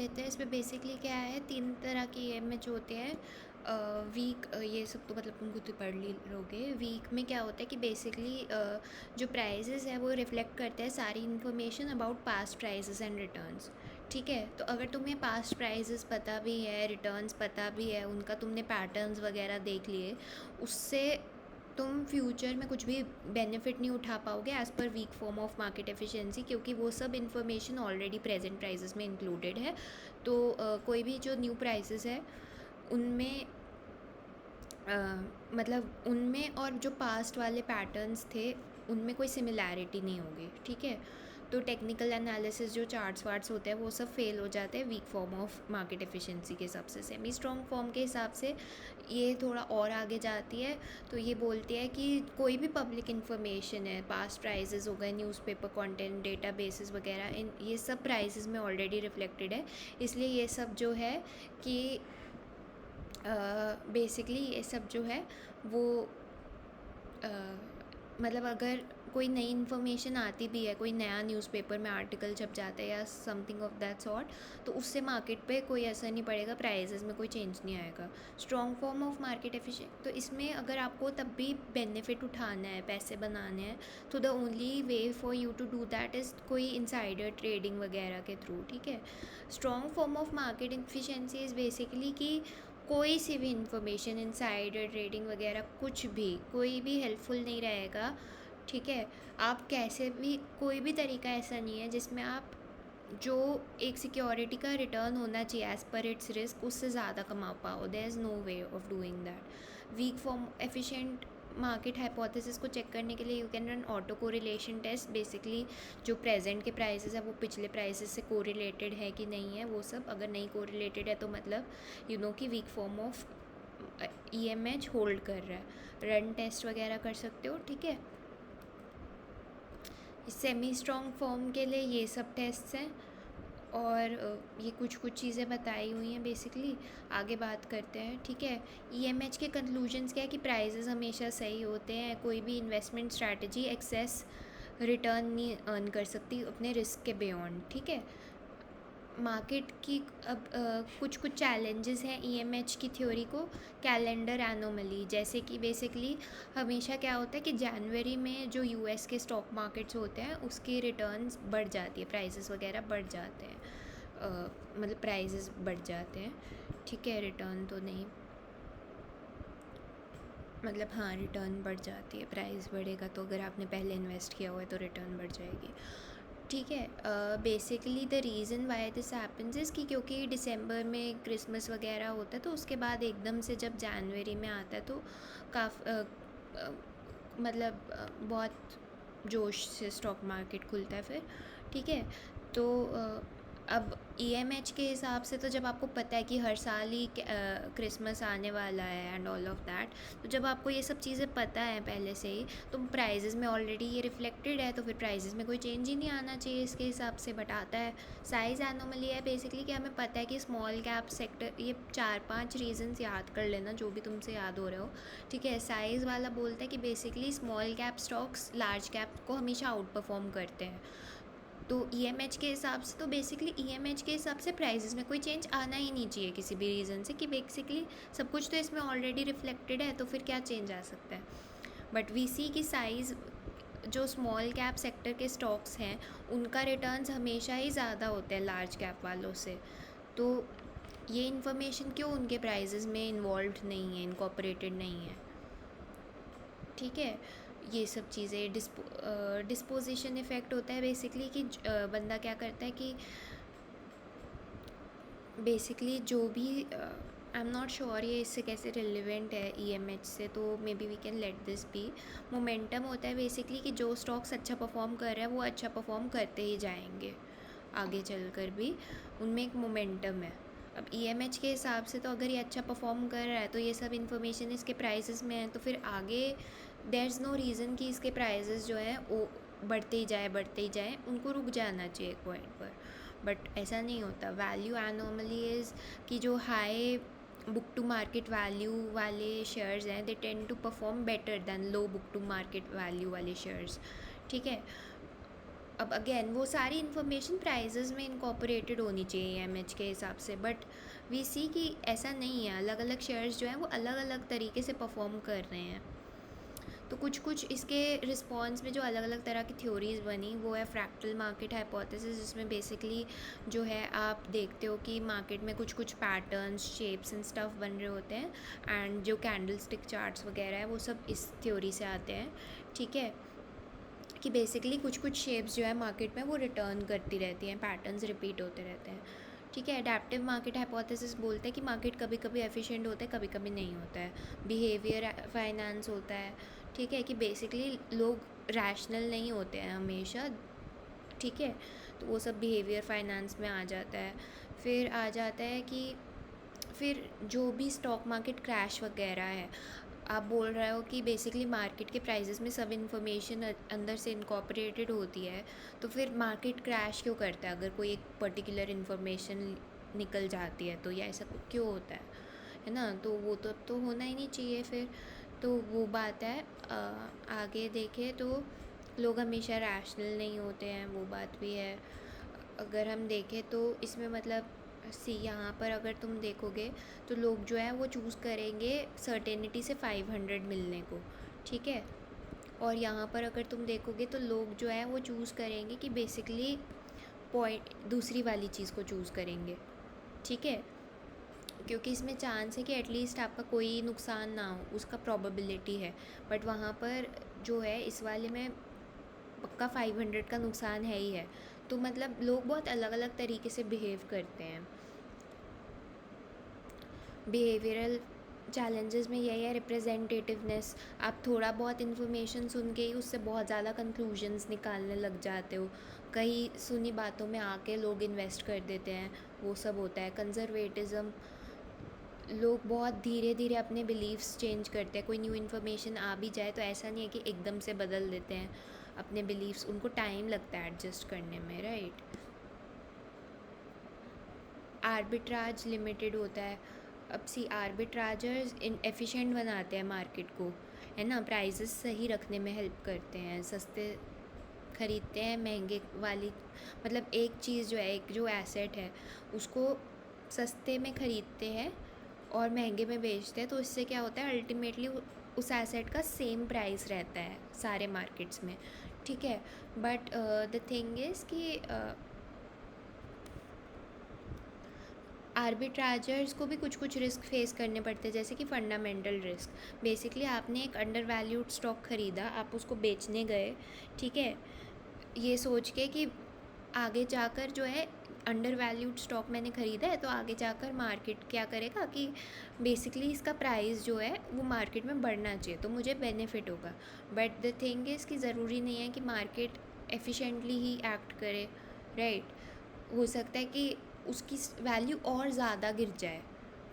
लेते हैं। इसमें बेसिकली क्या है, 3 तरह के ईएमएच होते हैं। वीक, ये सब तो मतलब तुम खुद ही पढ़ ली लोगे। वीक में क्या होता है कि बेसिकली जो प्राइजेज़ है वो रिफ्लेक्ट करते हैं सारी information about past prices and returns. ठीक है, तो अगर तुम्हें पास्ट प्राइजेज़ पता भी है, रिटर्न्स पता भी है, उनका तुमने पैटर्न्स वगैरह देख लिए, उससे तुम फ्यूचर में कुछ भी बेनिफिट नहीं उठा पाओगे as per weak form of market efficiency, क्योंकि वो सब इन्फॉर्मेशन ऑलरेडी प्रेजेंट प्राइजेस में इंक्लूडेड है। तो कोई भी जो न्यू प्राइसेस है उनमें मतलब उनमें और जो पास्ट वाले पैटर्न्स थे उनमें कोई सिमिलैरिटी नहीं होगी। ठीक है, तो टेक्निकल एनालिसिस जो चार्ट्स वार्ट्स होते हैं वो सब फेल हो जाते हैं weak form of market efficiency के हिसाब से। सेमी स्ट्रॉन्ग फॉर्म के हिसाब से ये थोड़ा और आगे जाती है। तो ये बोलती है कि कोई भी पब्लिक इन्फॉर्मेशन है, पास्ट प्राइजेस हो गए, न्यूज़पेपर कंटेंट, डेटा बेसिस वगैरह, इन ये सब प्राइजेस में ऑलरेडी रिफ्लेक्टेड है। इसलिए ये सब जो है कि बेसिकली ये सब जो है वो मतलब अगर कोई नई इन्फॉर्मेशन आती भी है, कोई नया न्यूज़पेपर में आर्टिकल छप जाता है या समथिंग ऑफ दैट सॉर्ट, तो उससे मार्केट पे कोई असर नहीं पड़ेगा, प्राइजेस में कोई चेंज नहीं आएगा। Strong form of market efficient, तो इसमें अगर आपको तब भी बेनिफिट उठाना है, पैसे बनाने हैं, तो the only way for you to do that is कोई इंसाइडर ट्रेडिंग वगैरह के थ्रू। ठीक है, strong form of market efficiency is basically कि कोई सी भी इंफॉर्मेशन, इनसाइडर ट्रेडिंग वगैरह कुछ भी, कोई भी हेल्पफुल नहीं रहेगा। ठीक है, आप कैसे भी, कोई भी तरीका ऐसा नहीं है जिसमें आप जो एक सिक्योरिटी का रिटर्न होना चाहिए एज़ पर इट्स रिस्क, उससे ज़्यादा कमा पाओ। There is no way of doing that. Weak form efficient market hypothesis को चेक करने के लिए you can run autocorrelation test. Basically जो प्रेजेंट के प्राइसेस है वो पिछले प्राइसेस से कोरिलेटेड है कि नहीं है, वो सब। अगर नहीं कोरिलेटेड है तो मतलब यू नो कि वीक फॉर्म ऑफ ईएमएच होल्ड कर रहा है। रन टेस्ट वगैरह कर सकते हो। ठीक है, सेमी स्ट्रॉन्ग फॉर्म के लिए ये सब टेस्ट्स हैं और ये कुछ कुछ चीज़ें बताई हुई हैं बेसिकली। आगे बात करते हैं। ठीक है, ईएमएच के कंक्लूजन्स क्या है कि प्राइजेस हमेशा सही होते हैं। कोई भी इन्वेस्टमेंट स्ट्रैटेजी एक्सेस रिटर्न नहीं अर्न कर सकती अपने रिस्क के बियॉन्ड। ठीक है, मार्केट की अब कुछ कुछ चैलेंजेस हैं ईएमएच की थ्योरी को। कैलेंडर एनोमली, जैसे कि बेसिकली हमेशा क्या होता है कि जनवरी में जो यूएस के स्टॉक मार्केट्स होते हैं उसकी रिटर्न्स बढ़ जाती है, प्राइसेस वगैरह बढ़ जाते हैं, मतलब प्राइसेस बढ़ जाते हैं। ठीक है, रिटर्न तो नहीं, मतलब हाँ रिटर्न बढ़ जाती है, प्राइस बढ़ेगा तो अगर आपने पहले इन्वेस्ट किया हुआ है तो रिटर्न बढ़ जाएगी। ठीक है, basically the reason why this happens is कि क्योंकि दिसंबर में क्रिसमस वगैरह होता है, तो उसके बाद एकदम से जब जनवरी में आता है तो मतलब बहुत जोश से स्टॉक मार्केट खुलता है फिर। ठीक है, तो अब ईएमएच के हिसाब से तो जब आपको पता है कि हर साल ही क्रिसमस आने वाला है एंड ऑल ऑफ दैट, तो जब आपको ये सब चीज़ें पता है पहले से ही, तो प्राइजेज़ में ऑलरेडी ये रिफ्लेक्टेड है, तो फिर प्राइजेज़ में कोई चेंज ही नहीं आना चाहिए इसके हिसाब से। बट आता है साइज़ एनोमली है बेसिकली कि हमें पता है कि स्मॉल कैप सेक्टर, ये 4-5 रीजंस याद कर लेना जो भी तुमसे याद हो रहे हो। ठीक है, साइज़ वाला बोलता है कि basically small cap stocks large cap को हमेशा आउट परफॉर्म करते हैं। तो ईएमएच के हिसाब से, तो बेसिकली ईएमएच के हिसाब से प्राइजेस में कोई चेंज आना ही नहीं चाहिए किसी भी रीज़न से, कि बेसिकली सब कुछ तो इसमें ऑलरेडी रिफ्लेक्टेड है, तो फिर क्या चेंज आ सकता है। बट वी सी की साइज़, जो स्मॉल कैप सेक्टर के स्टॉक्स हैं उनका रिटर्न्स हमेशा ही ज़्यादा होते हैं लार्ज कैप वालों से। तो ये इन्फॉर्मेशन क्यों उनके प्राइजेस में इन्वॉल्व नहीं है, इनकॉपरेटेड नहीं है। ठीक है, ये सब चीज़ें डिस्पोजिशन इफ़ेक्ट होता है बेसिकली कि बंदा क्या करता है कि बेसिकली जो भी आई एम नॉट श्योर ये इससे कैसे रिलेवेंट है ईएमएच से, तो maybe we can let this be. Momentum होता है बेसिकली कि जो स्टॉक्स अच्छा परफॉर्म कर रहा है वो अच्छा परफॉर्म करते ही जाएंगे आगे चलकर भी, उनमें एक मोमेंटम है। अब ईएमएच के हिसाब से तो अगर ये अच्छा परफॉर्म कर रहा है तो ये सब इन्फॉर्मेशन इसके प्राइसेस में है, तो फिर आगे देयर इज़ नो रीज़न कि इसके प्राइसेस जो हैं वो बढ़ते ही जाए, उनको रुक जाना चाहिए एक पॉइंट पर। बट ऐसा नहीं होता। वैल्यू एनोमली इज़ कि जो high book to market value वाले शेयर्स हैं they tend to perform better than low book to market value वाले शेयर्स। ठीक है, अब अगेन वो सारी इन्फॉर्मेशन प्राइजेज़ में इनकॉर्पोरेटेड होनी चाहिए ईएमएच के हिसाब से, बट वी सी कि ऐसा नहीं है। अलग अलग शेयर्स जो हैं वो अलग अलग तरीके से परफॉर्म कर रहे हैं। तो कुछ कुछ इसके रिस्पॉन्स में जो अलग अलग तरह की थ्योरीज़ बनी वो है फ्रैक्टल मार्केट हाइपोथेसिस, जिसमें बेसिकली जो है आप देखते हो कि मार्केट में कुछ कुछ पैटर्न्स, शेप्स एंड स्टफ बन रहे होते हैं, एंड जो कैंडल स्टिक चार्ट्स वगैरह है वो सब इस थ्योरी से आते हैं। ठीक है, कि बेसिकली कुछ कुछ शेप्स जो है मार्केट में वो रिटर्न करती रहती हैं, पैटर्न्स रिपीट होते रहते हैं। ठीक है, एडेप्टिव मार्केट हाइपोथेसिस बोलते हैं कि मार्केट कभी कभी एफिशिएंट होता है, कभी कभी नहीं होता है। बिहेवियर फाइनेंस होता है। ठीक है, कि बेसिकली लोग रैशनल नहीं होते हैं हमेशा। ठीक है, तो वो सब बिहेवियर फाइनेंस में आ जाता है। फिर आ जाता है कि फिर जो भी स्टॉक मार्केट क्रैश वगैरह है, आप बोल रहे हो कि बेसिकली मार्केट के प्राइजेस में सब इन्फॉर्मेशन अंदर से इनकॉर्पोरेटेड होती है, तो फिर मार्केट क्रैश क्यों करता है अगर कोई एक पर्टिकुलर इन्फॉर्मेशन निकल जाती है तो, या ऐसा क्यों होता है ना? तो वो तो होना ही नहीं चाहिए फिर। तो वो बात है। आगे देखें तो लोग हमेशा रैशनल नहीं होते हैं, वो बात भी है। अगर हम देखें तो इसमें मतलब सी यहाँ पर अगर तुम देखोगे तो लोग जो है वो चूज़ करेंगे सर्टेनिटी से 500 मिलने को। ठीक है, और यहाँ पर अगर तुम देखोगे तो लोग जो है वो चूज़ करेंगे कि बेसिकली पॉइंट दूसरी वाली चीज़ को चूज़ करेंगे। ठीक है, क्योंकि इसमें चांस है कि एटलीस्ट आपका कोई नुकसान ना हो, उसका प्रोबेबिलिटी है। बट वहाँ पर जो है इस वाले में पक्का 500 का नुकसान है ही है। तो मतलब लोग बहुत अलग अलग तरीके से बिहेव करते हैं। बिहेवियरल चैलेंजेस में यही है रिप्रेजेंटेटिवनेस। आप थोड़ा बहुत इन्फॉर्मेशन सुन के ही उससे बहुत ज़्यादा कंक्लूजन्स निकालने लग जाते हो। कई सुनी बातों में आके लोग इन्वेस्ट कर देते हैं, वो सब होता है। कंजर्वेटिज़म, लोग बहुत धीरे धीरे अपने बिलीव्स चेंज करते हैं। कोई न्यू इन्फॉर्मेशन आ भी जाए तो ऐसा नहीं है कि एकदम से बदल देते हैं अपने बिलीव्स, उनको टाइम लगता है एडजस्ट करने में, राइट। आर्बिट्राज लिमिटेड होता है। अब सी आर्बिट्राजर्स एफिशिएंट बनाते हैं मार्केट को, है ना, प्राइसेस सही रखने में हेल्प करते हैं, सस्ते ख़रीदते हैं महंगे वाली, मतलब एक चीज़ जो है, एक जो एसेट है उसको सस्ते में ख़रीदते हैं और महंगे में बेचते हैं। तो इससे क्या होता है, अल्टीमेटली उस एसेट का सेम प्राइस रहता है सारे मार्केट्स में। ठीक है, बट द थिंग इज़ कि आर्बिट्राजर्स को भी कुछ कुछ रिस्क फेस करने पड़ते हैं, जैसे कि फंडामेंटल रिस्क। बेसिकली आपने एक अंडर वैल्यूड स्टॉक ख़रीदा, आप उसको बेचने गए, ठीक है, ये सोच के कि आगे जाकर जो है अंडर वैल्यूड स्टॉक मैंने ख़रीदा है तो आगे जाकर मार्केट क्या करेगा कि बेसिकली इसका प्राइस जो है वो मार्केट में बढ़ना चाहिए तो मुझे बेनिफिट होगा। बट द थिंग इज़ कि ज़रूरी नहीं है कि मार्केट एफिशिएंटली ही एक्ट करे, राइट। हो सकता है कि उसकी वैल्यू और ज़्यादा गिर जाए,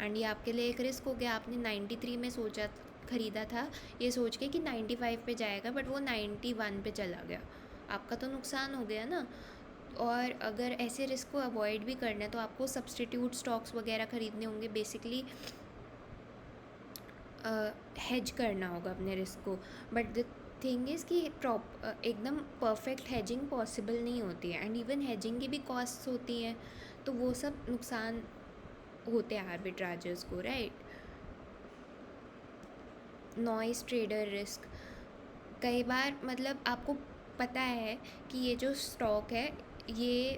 एंड ये आपके लिए एक रिस्क हो गया। आपने 93 में सोचा ख़रीदा था ये सोच के कि 95 पे जाएगा, बट वो 91 पे चला गया, आपका तो नुकसान हो गया ना। और अगर ऐसे रिस्क को अवॉइड भी करना है तो आपको सब्सटीट्यूट स्टॉक्स वगैरह ख़रीदने होंगे, बेसिकली हेज करना होगा अपने रिस्क को। बट द थिंग इज़ कि एकदम परफेक्ट हेजिंग पॉसिबल नहीं होती है, एंड इवन हेजिंग की भी कॉस्ट्स होती हैं, तो वो सब नुकसान होते हैं आर्बिट्राजर्स को, राइट। नॉइस ट्रेडर रिस्क, कई बार मतलब आपको पता है कि ये जो स्टॉक है ये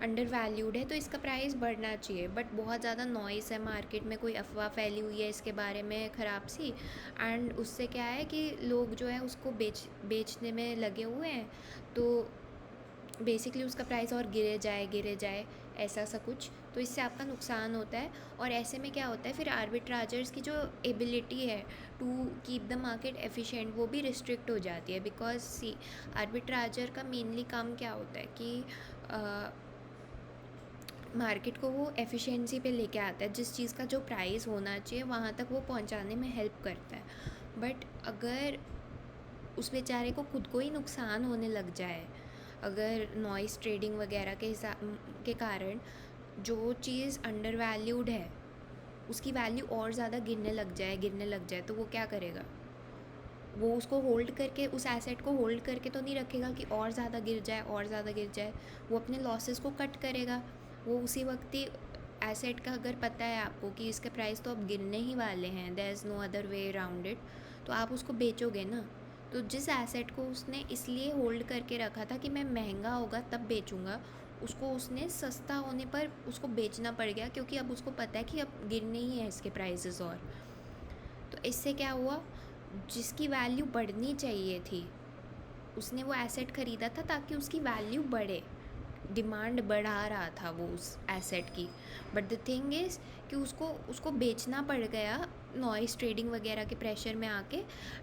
अंडर वैल्यूड है तो इसका प्राइस बढ़ना चाहिए, बट बहुत ज़्यादा नॉइस है मार्केट में, कोई अफवाह फैली हुई है इसके बारे में ख़राब सी, एंड उससे क्या है कि लोग जो है उसको बेचने में लगे हुए हैं, तो बेसिकली उसका प्राइस और गिरे जाए ऐसा सा कुछ, तो इससे आपका नुकसान होता है। और ऐसे में क्या होता है फिर आर्बिट्राजर्स की जो एबिलिटी है to keep the market efficient वो भी रिस्ट्रिक्ट हो जाती है, बिकॉज सी आर्बिट्राजर का मेनली काम क्या होता है कि मार्केट को वो एफिशिएंसी पे लेके आता है, जिस चीज़ का जो प्राइस होना चाहिए वहाँ तक वो पहुँचाने में हेल्प करता है। बट अगर उस बेचारे को खुद को ही नुकसान होने लग जाए, अगर नॉइस ट्रेडिंग वगैरह के कारण जो चीज़ अंडर वैल्यूड है उसकी वैल्यू और ज़्यादा गिरने लग जाए तो वो क्या करेगा? वो उसको होल्ड करके, उस एसेट को होल्ड करके तो नहीं रखेगा कि और ज़्यादा गिर जाए और ज़्यादा गिर जाए। वो अपने लॉसेस को कट करेगा। वो उसी वक्त ही एसेट का अगर पता है आपको कि इसके प्राइस तो अब गिरने ही वाले हैं, there is no other way around it, तो आप उसको बेचोगे ना। तो जिस एसेट को उसने इसलिए होल्ड करके रखा था कि मैं महंगा होगा तब बेचूंगा, उसको उसने सस्ता होने पर उसको बेचना पड़ गया, क्योंकि अब उसको पता है कि अब गिरने ही है इसके प्राइसेस। और तो इससे क्या हुआ, जिसकी वैल्यू बढ़नी चाहिए थी उसने वो एसेट ख़रीदा था ताकि उसकी वैल्यू बढ़े, डिमांड बढ़ा रहा था वो उस एसेट की। बट द थिंग इज़ कि उसको उसको बेचना पड़ गया नॉइस ट्रेडिंग वगैरह के प्रेशर में आके,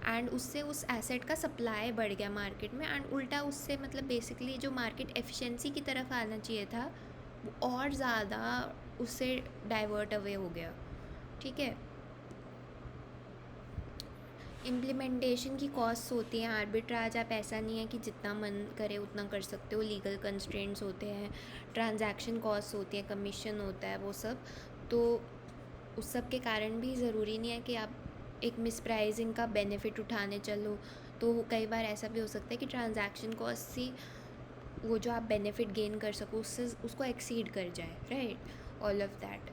एंड उससे उस एसेट का सप्लाई बढ़ गया मार्केट में, एंड उल्टा उससे मतलब बेसिकली जो मार्केट एफिशिएंसी की तरफ आना चाहिए था वो और ज़्यादा उससे डाइवर्ट अवे हो गया। ठीक है। इम्प्लीमेंटेशन की कॉस्ट्स होती हैं। आर्बिट्राज आप ऐसा नहीं है कि जितना मन करे उतना कर सकते हो, लीगल कंस्ट्रेंट्स होते हैं, ट्रांजैक्शन कॉस्ट होती है, कमीशन होता है, वो सब। तो उस सब के कारण भी ज़रूरी नहीं है कि आप एक मिस प्राइसिंग का बेनिफिट उठाने चलो। तो कई बार ऐसा भी हो सकता है कि ट्रांजैक्शन कॉस्ट से वो जो आप बेनिफिट गेन कर सको उससे उसको एक्सीड कर जाए, राइट, ऑल ऑफ दैट।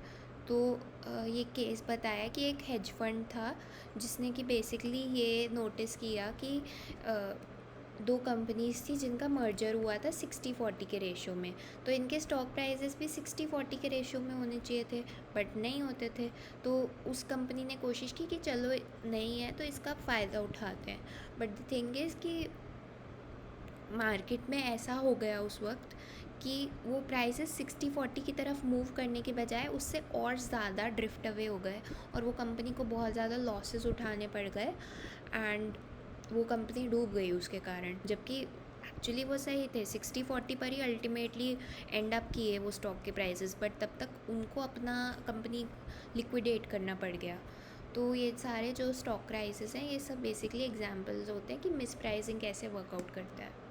तो ये केस बताया कि एक हेज फंड था जिसने कि बेसिकली ये नोटिस किया कि दो कंपनीज थी जिनका मर्जर हुआ था 60-40 के रेशो में। तो इनके स्टॉक प्राइजेस भी 60-40 के रेशो में होने चाहिए थे, बट नहीं होते थे। तो उस कंपनी ने कोशिश की कि चलो नहीं है तो इसका फ़ायदा उठाते हैं। बट द थिंग इज़ कि मार्केट में ऐसा हो गया उस वक्त कि वो प्राइसेस 60-40 की तरफ मूव करने के बजाय उससे और ज़्यादा ड्रिफ्ट अवे हो गए, और वो कंपनी को बहुत ज़्यादा लॉसेस उठाने पड़ गए, एंड वो कंपनी डूब गई उसके कारण। जबकि एक्चुअली वो सही थे, 60-40 पर ही अल्टीमेटली एंड अप किए वो स्टॉक के प्राइसेस, बट तब तक उनको अपना कंपनी लिक्विडेट करना पड़ गया। तो ये सारे जो स्टॉक प्राइसेस हैं ये सब बेसिकली एग्जांपल्स होते हैं कि मिस प्राइसिंग कैसे वर्कआउट करता है।